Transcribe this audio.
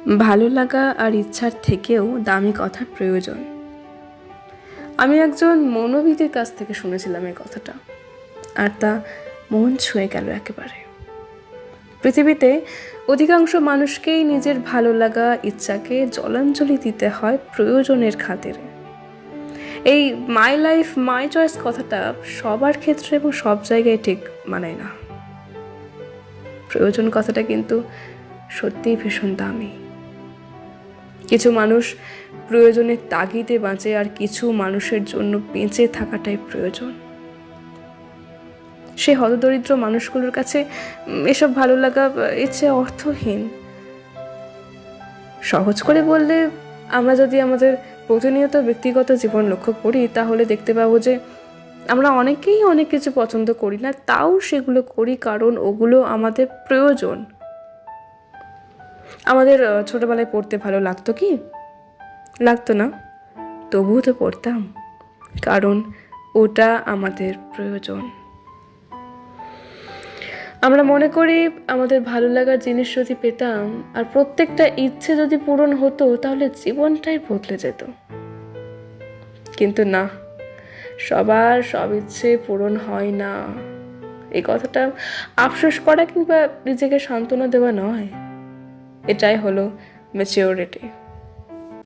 ভালো লাগা আর ইচ্ছার থেকেও দামি কথার প্রয়োজন। আমি একজন মনোবিদের কাছ থেকে শুনেছিলাম এই কথাটা, আর তা মন ছুঁয়ে গেল একেবারে। পৃথিবীতে অধিকাংশ মানুষকেই নিজের ভালো লাগা ইচ্ছাকে জলাঞ্জলি দিতে হয় প্রয়োজনের খাতিরে। এই মাই লাইফ মাই চয়েস কথাটা সবার ক্ষেত্রে এবং সব জায়গায় ঠিক মানায় না। প্রয়োজন কথাটা কিন্তু সত্যিই ভীষণ দামি। কিছু মানুষ প্রয়োজনের তাগিদে বাঁচে, আর কিছু মানুষের জন্য বেঁচে থাকাটাই প্রয়োজন। সে হতদরিদ্র মানুষগুলোর কাছে এসব ভালো লাগা ইচ্ছে অর্থহীন। সহজ করে বললে, আমরা যদি আমাদের প্রতিনিয়ত ব্যক্তিগত জীবন লক্ষ্য করি, তাহলে দেখতে পাবো যে আমরা অনেকেই অনেক কিছু পছন্দ করি না, তাও সেগুলো করি কারণ ওগুলো আমাদের প্রয়োজন। আমাদের ছোটবেলায় পড়তে ভালো লাগতো কি? লাগতো না, তবুও তো পড়তাম, কারণ ওটা আমাদের প্রয়োজন। আমরা মনে করি আমাদের ভালো লাগার জিনিস যদি পেতাম আর প্রত্যেকটা ইচ্ছে যদি পূরণ হতো, তাহলে জীবনটাই বদলে যেত। কিন্তু না, সবার সব ইচ্ছে পূরণ হয় না। এই কথাটা আফসোস করা কিংবা নিজেকে সান্ত্বনা দেওয়া নয়, এটাই হলো ম্যাচিওরিটি।